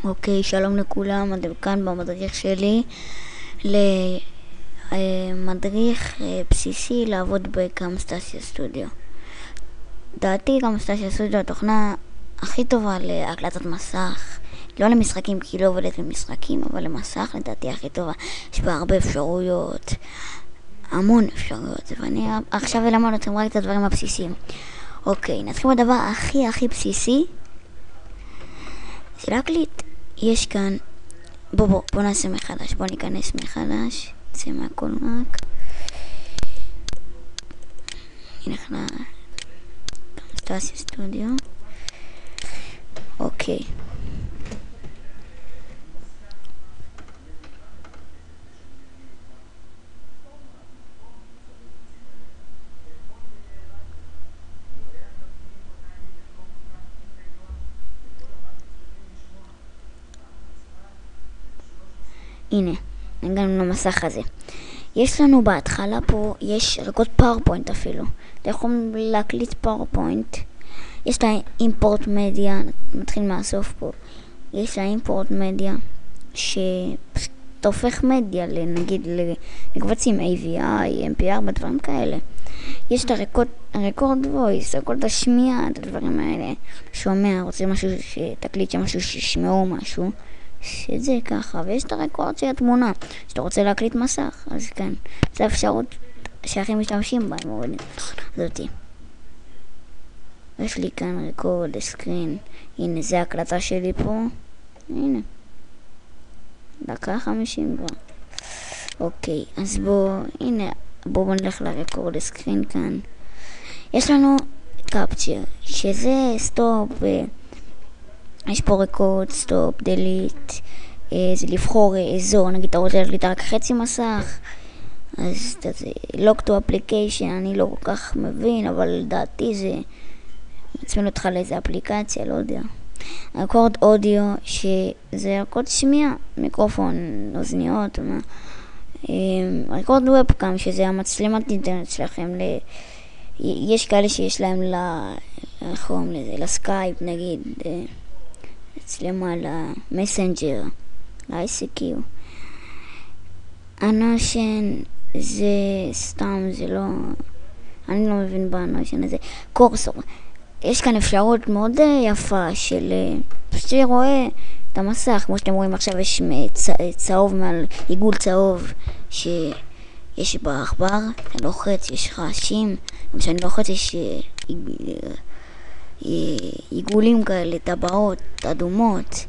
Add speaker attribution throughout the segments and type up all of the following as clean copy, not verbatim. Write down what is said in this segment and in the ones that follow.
Speaker 1: אוקיי, שלום לכולם, אתם כאן במדריך שלי למדריך בסיסי לעבוד בקמסטסיה סטודיו. דעתי קמסטסיה סטודיו התוכנה הכי טובה להקלטת מסך, לא למשחקים כי היא לא עובדת למשחקים, אבל למסך לדעתי הכי טובה. יש בה הרבה אפשרויות, המון אפשרויות, ואני עכשיו אלמד אתכם רק את הדברים הבסיסיים. אוקיי, נתחיל בדבר הכי בסיסי, זה להקליט. יש כאן, בוא נעשה מחדש, בוא ניכנס מחדש, נעשה מהכל רק, נלך לקמסטסיה סטודיו. אוקיי, הנה, הגענו למסך הזה. יש לנו בהתחלה פה, יש רקות פאורפוינט אפילו. אתם יכולים להקליט פאורפוינט. יש לה אימפורט מדיה, מתחיל מהסוף פה. יש לה אימפורט מדיה, שתופך מדיה, נגיד לקבצים AVI, MP4, דברים כאלה. יש את הרקורד וויס, רקורד השמיעה, את הדברים האלה. שומע, רוצה משהו שתקליט שמשהו שישמעו משהו. שזה ככה, ויש את הרקורד של התמונה שאתה רוצה להקליט מסך, אז כן, זו האפשרות שהכי משתמשים בה, מורידים זאתי. יש לי כאן רקורד, סקרין, הנה זה הקלטה שלי פה, הנה, דקה 50 כבר. אוקיי, אז בואו נלך לרקורד, סקרין כאן. יש לנו קפצ'ר, שזה סטופ, יש פה רקורד, סטופ, דליט, זה לבחור אזור, נגיד אתה רוצה להקליט רק חצי מסך, אז זה לוק טו אפליקיישן, אני לא כל כך מבין, אבל לדעתי זה מצמיד אותך לאיזה אפליקציה, לא יודע. רקורד אודיו, שזה רקורד שמיעה, מיקרופון, אוזניות, רקורד וובקאם, שזה המצלמת אינטרנט שלכם, יש כאלה שיש להם לסקייפ נגיד, מצלמה למסנג'ר, ל-ICQ. הנושן זה סתם, זה לא, אני לא מבין בנושן הזה. קורסור, יש כאן אפשרות מאוד יפה של פשוט רואה את המסך, כמו שאתם רואים עכשיו יש צהוב מעל עיגול צהוב שיש בעכבר, אתה לוחץ, יש רעשים, גם כשאני לוחץ יש עיגולים כאלה, טבעות אדומות.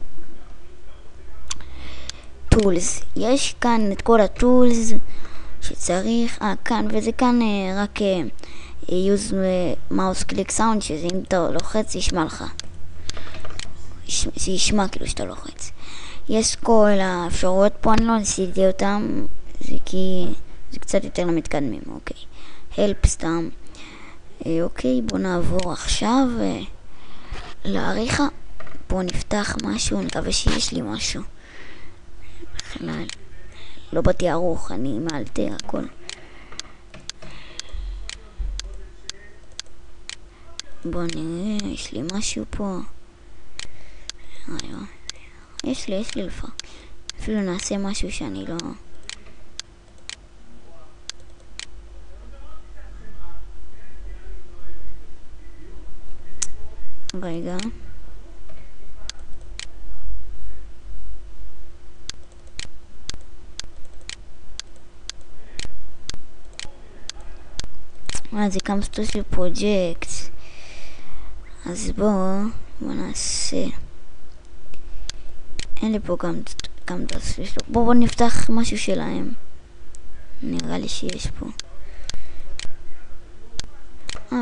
Speaker 1: טולס, יש כאן את כל הטולס שצריך, כאן, וזה כאן רק use mouse click sound, שזה אם אתה לוחץ ישמע לך, זה ישמע כאילו שאתה לוחץ. יש כל האפשרויות פה, אני לא ניסיתי אותם, זה כי זה קצת יותר למתקדמים. אוקיי, help סתם. אוקיי, בוא נעבור עכשיו לעריכה. פה נפתח משהו, נקווה שיש לי משהו. בכלל לא באתי ערוך, אני מאלתר הכל. בוא נראה, יש לי משהו פה. יש לי לפעמים. אפילו נעשה משהו שאני לא... רגע. זה קמסטסיה פרויקט. אז בוא נעשה. אין לי פה קמסטסיה. בוא נפתח משהו שלהם. נראה לי שיש פה.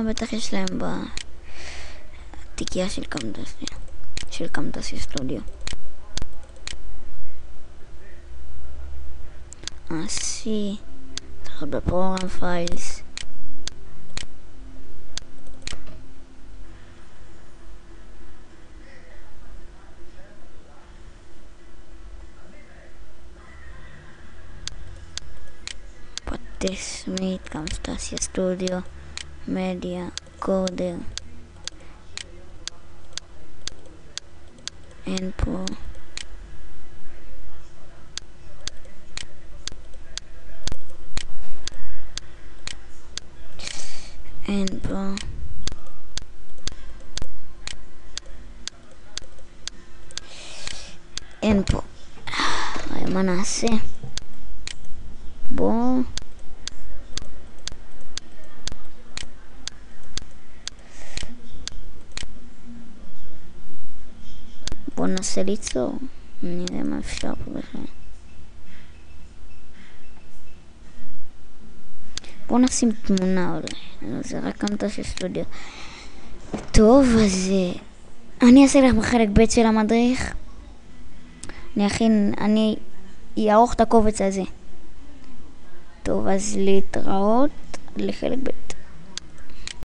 Speaker 1: בטח יש להם בתיקייה של קמסטסיה סטודיו. see, צריך בפרוגרם פיילס. תסמית, קמסטסיה סטודיו, מדיה, קודר. אין פה אין פה. אין פה. מה נעשה? בוא ננסה ליצור. נראה מה אפשר פה בכלל. בוא נשים תמונה אולי. זה רק קמתה של סטודיו. טוב, אז אני אעשה לך בחלק ב' של המדריך. אני אערוך את הקובץ הזה. טוב, אז להתראות לחלק ב'.